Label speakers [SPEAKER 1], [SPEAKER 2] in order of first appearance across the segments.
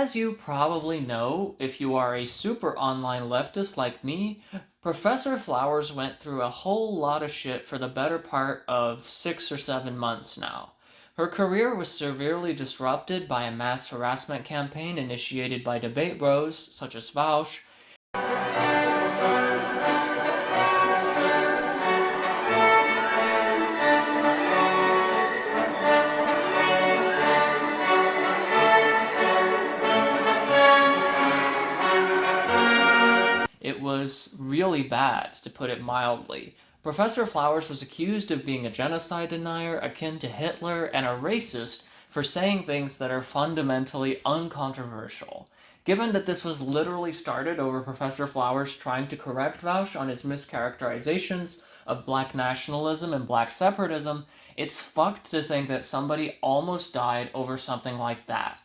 [SPEAKER 1] As you probably know, if you are a super online leftist like me, Professor Flowers went through a whole lot of shit for the better part of 6 or 7 months now. Her career was severely disrupted by a mass harassment campaign initiated by debate bros such as Vaush. It was really bad, to put it mildly. Professor Flowers was accused of being a genocide denier akin to Hitler and a racist for saying things that are fundamentally uncontroversial. Given that this was literally started over Professor Flowers trying to correct Vaush on his mischaracterizations of black nationalism and black separatism, it's fucked to think that somebody almost died over something like that.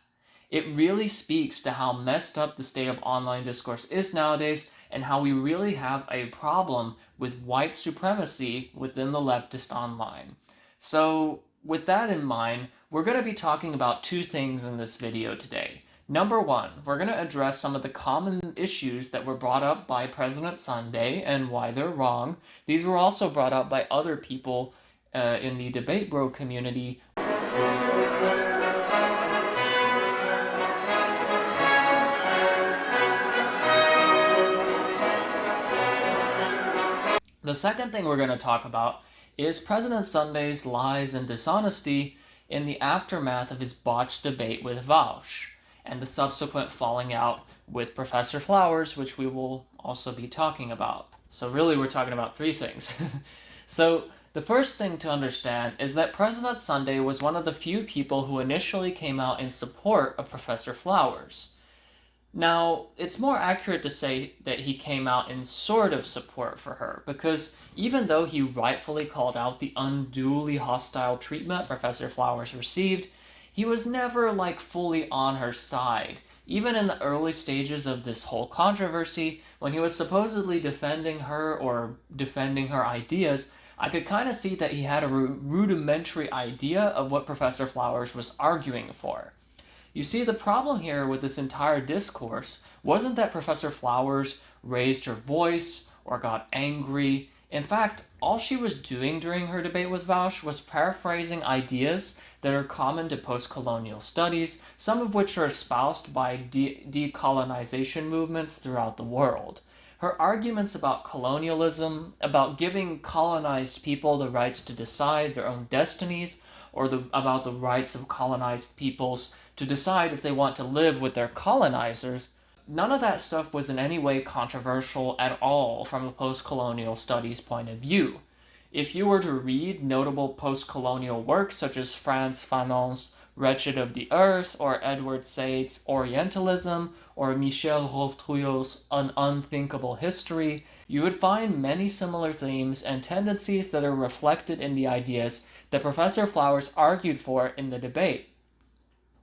[SPEAKER 1] It really speaks to how messed up the state of online discourse is nowadays and how we really have a problem with white supremacy within the leftist online. So, with that in mind, we're going to be talking about two things in this video today. Number one, we're going to address some of the common issues that were brought up by President Sunday and why they're wrong. These were also brought up by other people in the debate bro community. The second thing we're going to talk about is President Sunday's lies and dishonesty in the aftermath of his botched debate with Vaush, and the subsequent falling out with Professor Flowers, which we will also be talking about. So really we're talking about three things. So the first thing to understand is that President Sunday was one of the few people who initially came out in support of Professor Flowers. Now, it's more accurate to say that he came out in sort of support for her, because even though he rightfully called out the unduly hostile treatment Professor Flowers received, he was never fully on her side. Even in the early stages of this whole controversy, when he was supposedly defending her or defending her ideas, I could kind of see that he had a rudimentary idea of what Professor Flowers was arguing for. You see, the problem here with this entire discourse wasn't that Professor Flowers raised her voice or got angry. In fact, all she was doing during her debate with Vaush was paraphrasing ideas that are common to post-colonial studies, some of which are espoused by decolonization movements throughout the world. Her arguments about colonialism, about giving colonized people the rights to decide their own destinies, or about the rights of colonized peoples to decide if they want to live with their colonizers, none of that stuff was in any way controversial at all from a post-colonial studies point of view. If you were to read notable post-colonial works such as Frantz Fanon's Wretched of the Earth, or Edward Said's Orientalism, or Michel Rouve-Trouillot's An Unthinkable History, you would find many similar themes and tendencies that are reflected in the ideas that Professor Flowers argued for in the debate.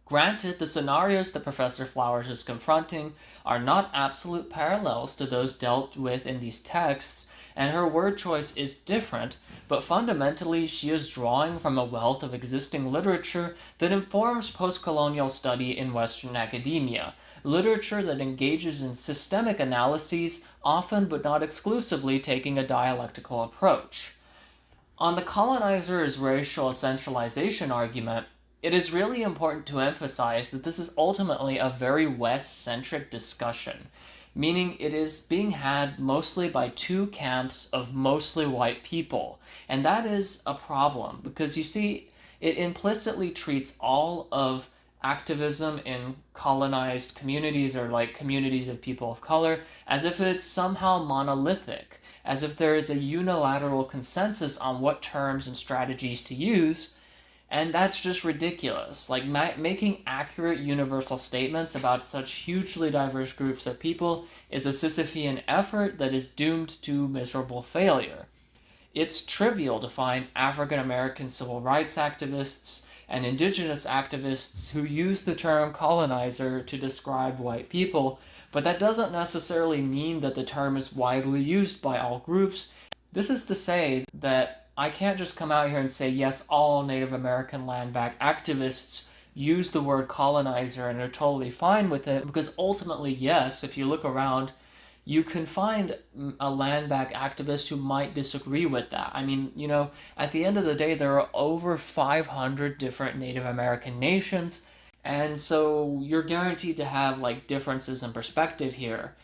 [SPEAKER 1] Granted, the scenarios that Professor Flowers is confronting are not absolute parallels to those dealt with in these texts, and her word choice is different, but fundamentally she is drawing from a wealth of existing literature that informs post-colonial study in Western academia, literature that engages in systemic analyses, often but not exclusively taking a dialectical approach. On the colonizer's racial essentialization argument, it is really important to emphasize that this is ultimately a very West-centric discussion, meaning it is being had mostly by two camps of mostly white people. And that is a problem, because you see, it implicitly treats all of activism in colonized communities or communities of people of color as if it's somehow monolithic, as if there is a unilateral consensus on what terms and strategies to use. And that's just ridiculous. Making accurate universal statements about such hugely diverse groups of people is a Sisyphean effort that is doomed to miserable failure. It's trivial to find African American civil rights activists and indigenous activists who use the term colonizer to describe white people, but that doesn't necessarily mean that the term is widely used by all groups. This is to say that I can't just come out here and say, yes, all Native American land back activists use the word colonizer and are totally fine with it, because ultimately, yes, if you look around, you can find a land back activist who might disagree with that. I mean, at the end of the day, there are over 500 different Native American nations, and so you're guaranteed to have like differences in perspective here.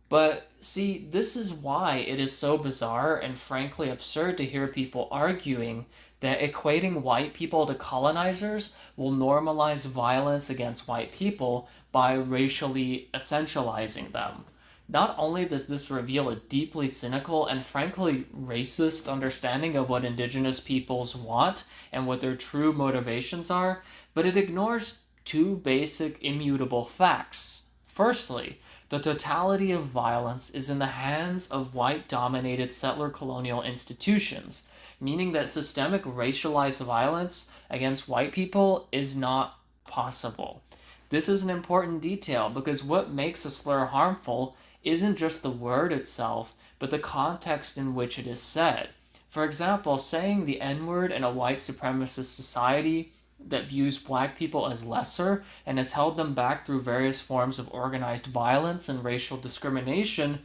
[SPEAKER 1] But see, this is why it is so bizarre and frankly absurd to hear people arguing that equating white people to colonizers will normalize violence against white people by racially essentializing them. Not only does this reveal a deeply cynical and frankly racist understanding of what indigenous peoples want and what their true motivations are, but it ignores two basic immutable facts. Firstly, the totality of violence is in the hands of white-dominated settler colonial institutions, meaning that systemic racialized violence against white people is not possible. This is an important detail because what makes a slur harmful isn't just the word itself, but the context in which it is said. For example, saying the N-word in a white supremacist society that views black people as lesser and has held them back through various forms of organized violence and racial discrimination,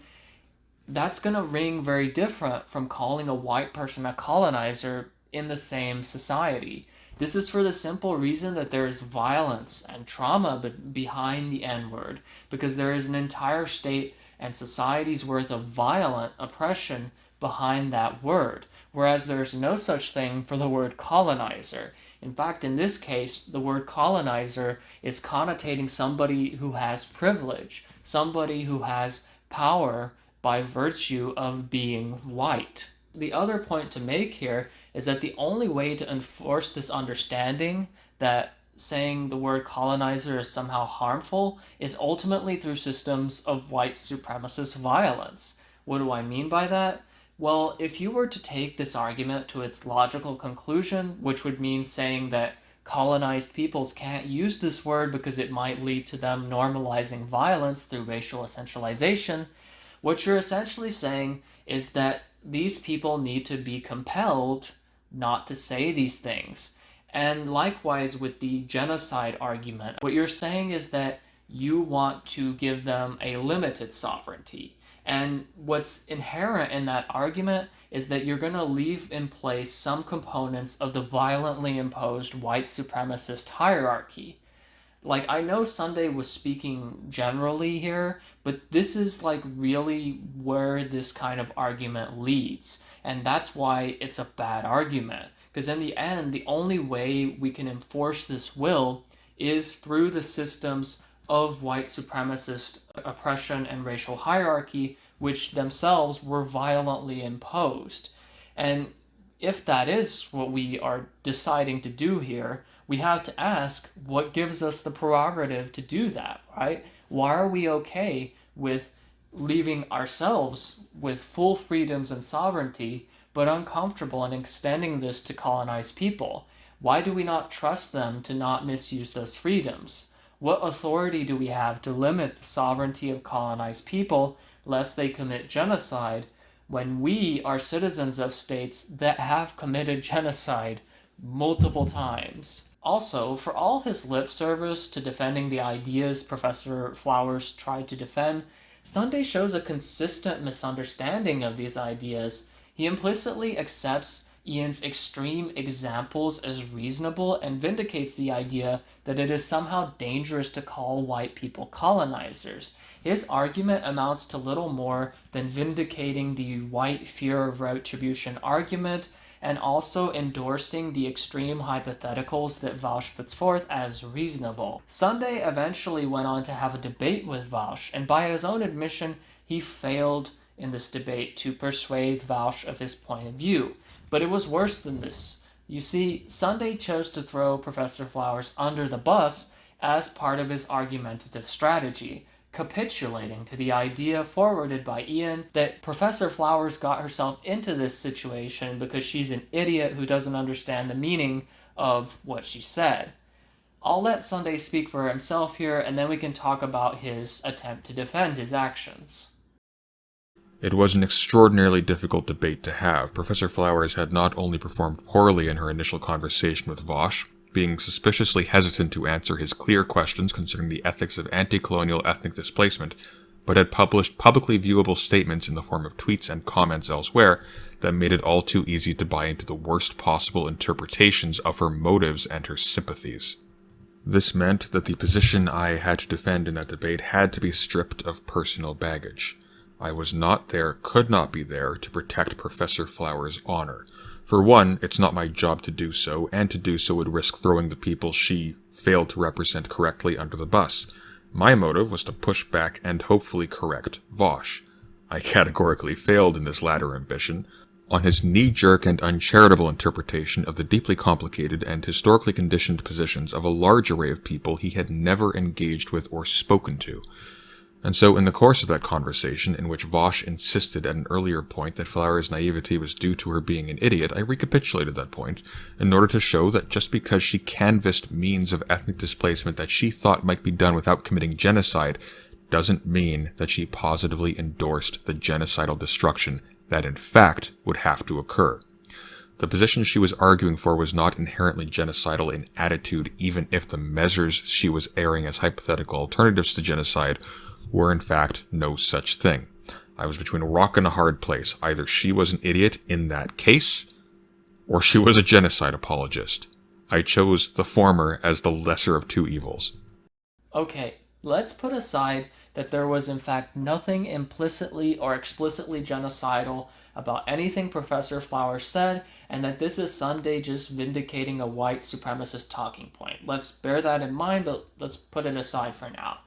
[SPEAKER 1] that's going to ring very different from calling a white person a colonizer in the same society. This is for the simple reason that there is violence and trauma behind the N-word, because there is an entire state and society's worth of violent oppression behind that word, whereas there's no such thing for the word colonizer. In fact, in this case, the word colonizer is connotating somebody who has privilege, somebody who has power by virtue of being white. The other point to make here is that the only way to enforce this understanding that saying the word colonizer is somehow harmful is ultimately through systems of white supremacist violence. What do I mean by that? Well, if you were to take this argument to its logical conclusion, which would mean saying that colonized peoples can't use this word because it might lead to them normalizing violence through racial essentialization, what you're essentially saying is that these people need to be compelled not to say these things. And likewise with the genocide argument, what you're saying is that you want to give them a limited sovereignty. And what's inherent in that argument is that you're going to leave in place some components of the violently imposed white supremacist hierarchy. Like, I know Sunday was speaking generally here, but this is like really where this kind of argument leads. And that's why it's a bad argument. Because in the end, the only way we can enforce this will is through the systems of white supremacist oppression and racial hierarchy, which themselves were violently imposed. And if that is what we are deciding to do here, we have to ask, what gives us the prerogative to do that, right? Why are we okay with leaving ourselves with full freedoms and sovereignty, but uncomfortable in extending this to colonized people? Why do we not trust them to not misuse those freedoms? What authority do we have to limit the sovereignty of colonized people lest they commit genocide when we are citizens of states that have committed genocide multiple times? Also, for all his lip service to defending the ideas Professor Flowers tried to defend, Sunday shows a consistent misunderstanding of these ideas. He implicitly accepts Ian's extreme examples as reasonable and vindicates the idea that it is somehow dangerous to call white people colonizers. His argument amounts to little more than vindicating the white fear of retribution argument and also endorsing the extreme hypotheticals that Vaush puts forth as reasonable. Sunday eventually went on to have a debate with Vaush, and by his own admission, he failed in this debate to persuade Vaush of his point of view. But it was worse than this. You see, Sunday chose to throw Professor Flowers under the bus as part of his argumentative strategy, capitulating to the idea forwarded by Ian that Professor Flowers got herself into this situation because she's an idiot who doesn't understand the meaning of what she said. I'll let Sunday speak for himself here, and then we can talk about his attempt to defend his actions.
[SPEAKER 2] It was an extraordinarily difficult debate to have. Professor Flowers had not only performed poorly in her initial conversation with Vaush, being suspiciously hesitant to answer his clear questions concerning the ethics of anti-colonial ethnic displacement, but had published publicly viewable statements in the form of tweets and comments elsewhere that made it all too easy to buy into the worst possible interpretations of her motives and her sympathies. This meant that the position I had to defend in that debate had to be stripped of personal baggage. I was not there, could not be there, to protect Professor Flowers' honor. For one, it's not my job to do so, and to do so would risk throwing the people she failed to represent correctly under the bus. My motive was to push back and hopefully correct Vaush. I categorically failed in this latter ambition, on his knee-jerk and uncharitable interpretation of the deeply complicated and historically conditioned positions of a large array of people he had never engaged with or spoken to. And so, in the course of that conversation, in which Vaush insisted at an earlier point that Flowers' naivety was due to her being an idiot, I recapitulated that point in order to show that just because she canvassed means of ethnic displacement that she thought might be done without committing genocide, doesn't mean that she positively endorsed the genocidal destruction that in fact would have to occur. The position she was arguing for was not inherently genocidal in attitude, even if the measures she was airing as hypothetical alternatives to genocide were in fact no such thing. I was between a rock and a hard place. Either she was an idiot in that case, or she was a genocide apologist. I chose the former as the lesser of two evils.
[SPEAKER 1] Okay, let's put aside that there was in fact nothing implicitly or explicitly genocidal about anything Professor Flowers said, and that this is Sunday just vindicating a white supremacist talking point. Let's bear that in mind, but let's put it aside for now.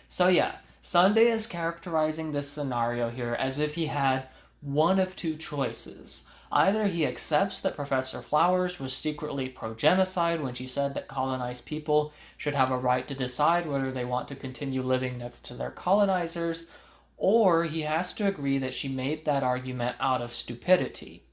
[SPEAKER 1] So yeah, Sunday is characterizing this scenario here as if he had one of two choices. Either he accepts that Professor Flowers was secretly pro-genocide when she said that colonized people should have a right to decide whether they want to continue living next to their colonizers, or he has to agree that she made that argument out of stupidity.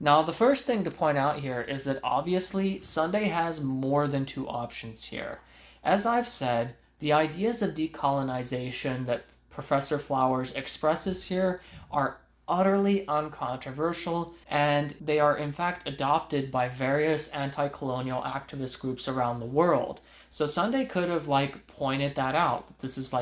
[SPEAKER 1] Now, the first thing to point out here is that obviously Sunday has more than two options here. As I've said, the ideas of decolonization that Professor Flowers expresses here are utterly uncontroversial, and they are in fact adopted by various anti-colonial activist groups around the world. So Sunday could have pointed that out. This is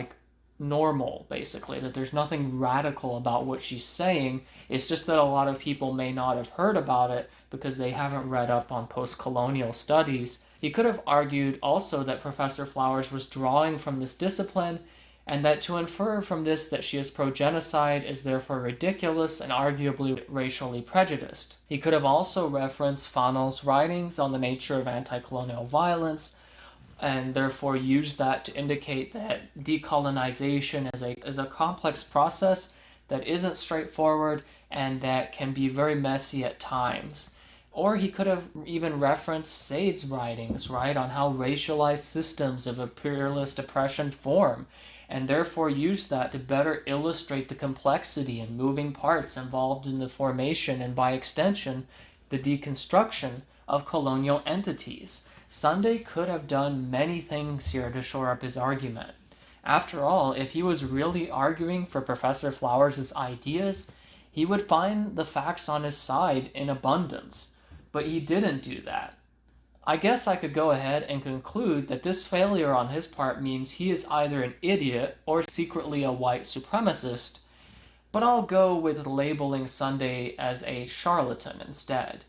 [SPEAKER 1] normal, basically, that there's nothing radical about what she's saying. It's just that a lot of people may not have heard about it because they haven't read up on post-colonial studies. He could have argued also that Professor Flowers was drawing from this discipline, and that to infer from this that she is pro-genocide is therefore ridiculous and arguably racially prejudiced. He could have also referenced Fanel's writings on the nature of anti-colonial violence, and therefore use that to indicate that decolonization is a complex process that isn't straightforward and that can be very messy at times. Or he could have even referenced Said's writings, right, on how racialized systems of imperialist oppression form, and therefore use that to better illustrate the complexity and moving parts involved in the formation and, by extension, the deconstruction of colonial entities. Sunday could have done many things here to shore up his argument. After all, if he was really arguing for Professor Flowers' ideas, he would find the facts on his side in abundance. But he didn't do that. I guess I could go ahead and conclude that this failure on his part means he is either an idiot or secretly a white supremacist, but I'll go with labeling Sunday as a charlatan instead.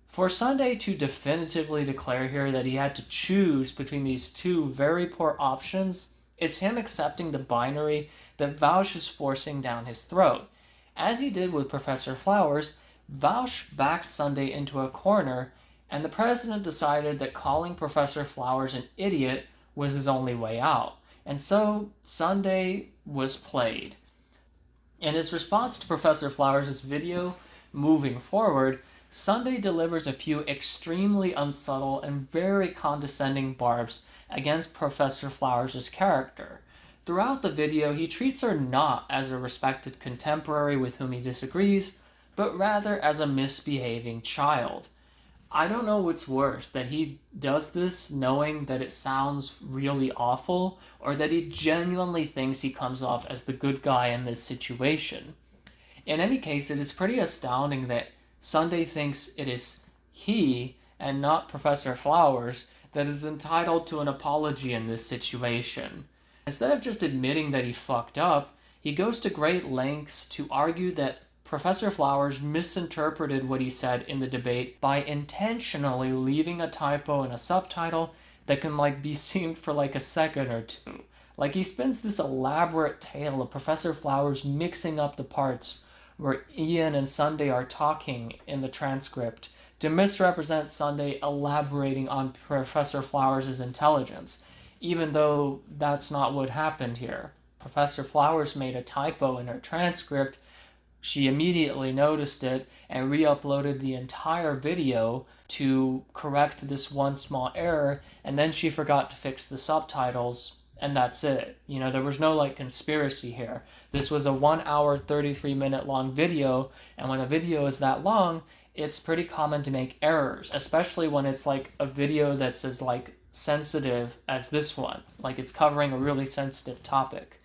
[SPEAKER 1] For Sunday to definitively declare here that he had to choose between these two very poor options is him accepting the binary that Vaush is forcing down his throat. As he did with Professor Flowers, Vaush backed Sunday into a corner, and the president decided that calling Professor Flowers an idiot was his only way out. And so Sunday was played. In his response to Professor Flowers' video, moving forward, Sunday delivers a few extremely unsubtle and very condescending barbs against Professor Flowers' character. Throughout the video, he treats her not as a respected contemporary with whom he disagrees, but rather as a misbehaving child. I don't know what's worse, that he does this knowing that it sounds really awful, or that he genuinely thinks he comes off as the good guy in this situation. In any case, it is pretty astounding that Sunday thinks it is he and not Professor Flowers, that is entitled to an apology in this situation. Instead of just admitting that he fucked up, he goes to great lengths to argue that Professor Flowers misinterpreted what he said in the debate by intentionally leaving a typo in a subtitle that can be seen for a second or two. He spins this elaborate tale of Professor Flowers mixing up the parts where Ian and Sunday are talking in the transcript to misrepresent Sunday elaborating on Professor Flowers' intelligence, even though that's not what happened here. Professor Flowers made a typo in her transcript. She immediately noticed it and re-uploaded the entire video to correct this one small error, and then she forgot to fix the subtitles, and that's it. There was no conspiracy here. This was a 1 hour, 33-minute long video, and when a video is that long, it's pretty common to make errors, especially when it's a video that's as sensitive as this one. It's covering a really sensitive topic.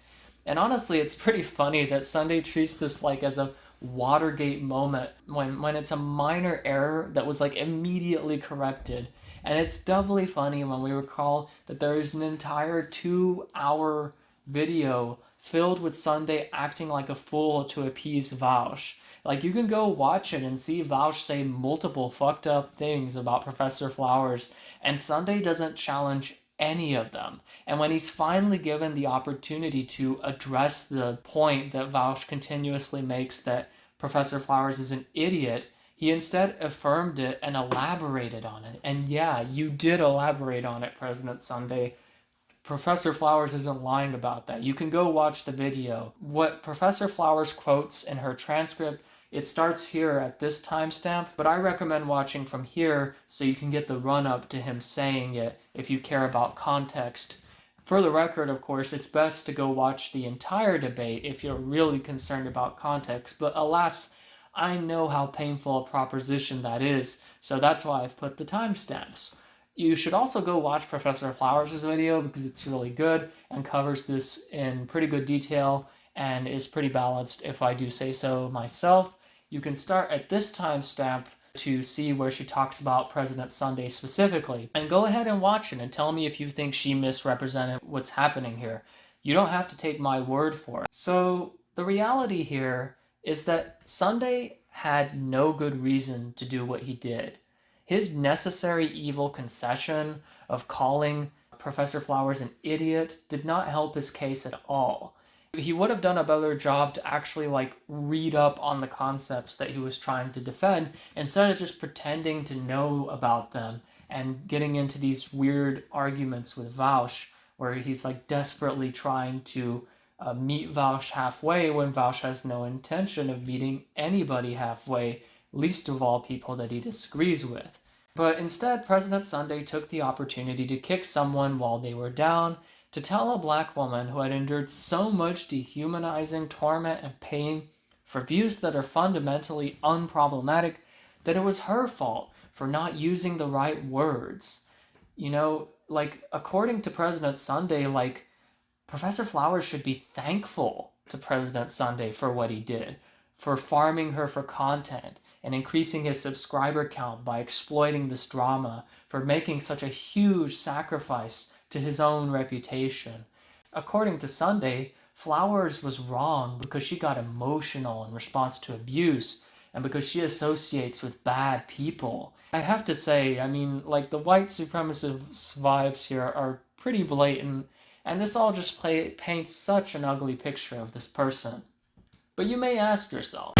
[SPEAKER 1] And honestly, it's pretty funny that Sunday treats this as a Watergate moment when it's a minor error that was immediately corrected. And it's doubly funny when we recall that there is an entire 2-hour video filled with Sunday acting like a fool to appease Vaush. You can go watch it and see Vaush say multiple fucked up things about Professor Flowers, and Sunday doesn't challenge any of them. And when he's finally given the opportunity to address the point that Vaush continuously makes, that Professor Flowers is an idiot, he instead affirmed it and elaborated on it. And yeah, you did elaborate on it, President Sunday. Professor Flowers isn't lying about that. You can go watch the video. What Professor Flowers quotes in her transcript, it starts here at this timestamp, but I recommend watching from here so you can get the run-up to him saying it if you care about context. For the record, of course, it's best to go watch the entire debate if you're really concerned about context, but alas, I know how painful a proposition that is, so that's why I've put the timestamps. You should also go watch Professor Flowers' video because it's really good and covers this in pretty good detail and is pretty balanced if I do say so myself. You can start at this timestamp to see where she talks about President Sunday specifically, and go ahead and watch it and tell me if you think she misrepresented what's happening here. You don't have to take my word for it. So the reality here is that Sunday had no good reason to do what he did. His necessary evil concession of calling Professor Flowers an idiot did not help his case at all. He would have done a better job to actually read up on the concepts that he was trying to defend instead of just pretending to know about them and getting into these weird arguments with Vaush where he's desperately trying to meet Vaush halfway when Vaush has no intention of meeting anybody halfway, least of all people that he disagrees with. But instead, President Sunday took the opportunity to kick someone while they were down, to tell a black woman who had endured so much dehumanizing torment and pain for views that are fundamentally unproblematic that it was her fault for not using the right words. According to President Sunday, Professor Flowers should be thankful to President Sunday for what he did, for farming her for content and increasing his subscriber count by exploiting this drama, for making such a huge sacrifice to his own reputation. According to Sunday, Flowers was wrong because she got emotional in response to abuse and because she associates with bad people. I have to say, the white supremacist vibes here are pretty blatant, and this all just paints such an ugly picture of this person. But you may ask yourself,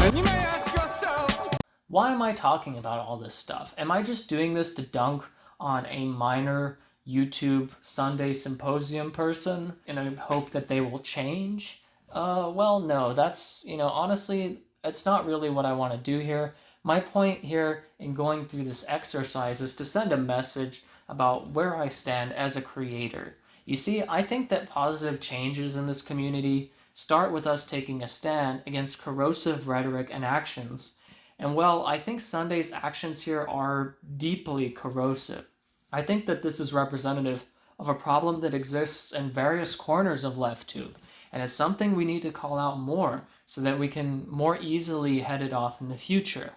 [SPEAKER 1] why am I talking about all this stuff? Am I just doing this to dunk on a minor YouTube Sunday symposium person in a hope that they will change? Well, no, that's, honestly, it's not really what I want to do here. My point here in going through this exercise is to send a message about where I stand as a creator. You see, I think that positive changes in this community start with us taking a stand against corrosive rhetoric and actions. And well, I think Sunday's actions here are deeply corrosive. I think that this is representative of a problem that exists in various corners of LeftTube, and it's something we need to call out more so that we can more easily head it off in the future.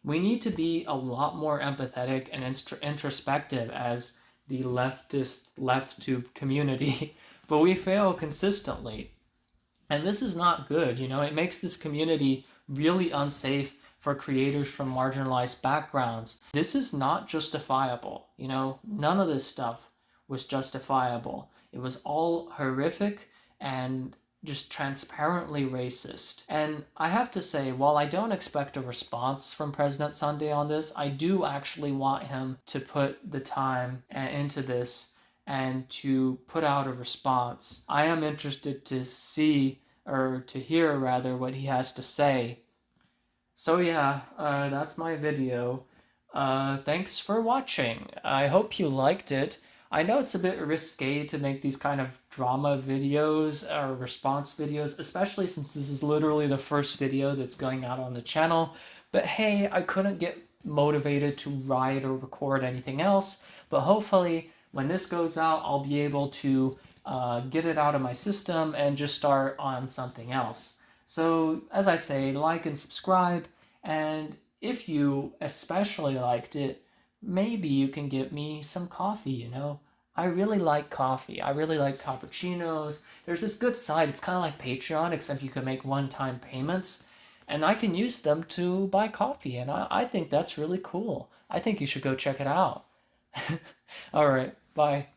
[SPEAKER 1] We need to be a lot more empathetic and introspective as the leftist left-tube community, but we fail consistently. And this is not good, it makes this community really unsafe for creators from marginalized backgrounds. This is not justifiable, none of this stuff was justifiable. It was all horrific and just transparently racist. And I have to say, while I don't expect a response from President Sunday on this, I do actually want him to put the time into this and to put out a response. I am interested to see, or to hear rather, what he has to say. So yeah, that's my video. Thanks for watching. I hope you liked it. I know it's a bit risque to make these kind of drama videos or response videos, especially since this is literally the first video that's going out on the channel. But hey, I couldn't get motivated to write or record anything else. But hopefully, when this goes out, I'll be able to get it out of my system and just start on something else. So, as I say, like and subscribe, and if you especially liked it, maybe you can get me some coffee, I really like coffee. I really like cappuccinos. There's this good site. It's kind of like Patreon, except you can make one-time payments. And I can use them to buy coffee. And I think that's really cool. I think you should go check it out. All right. Bye.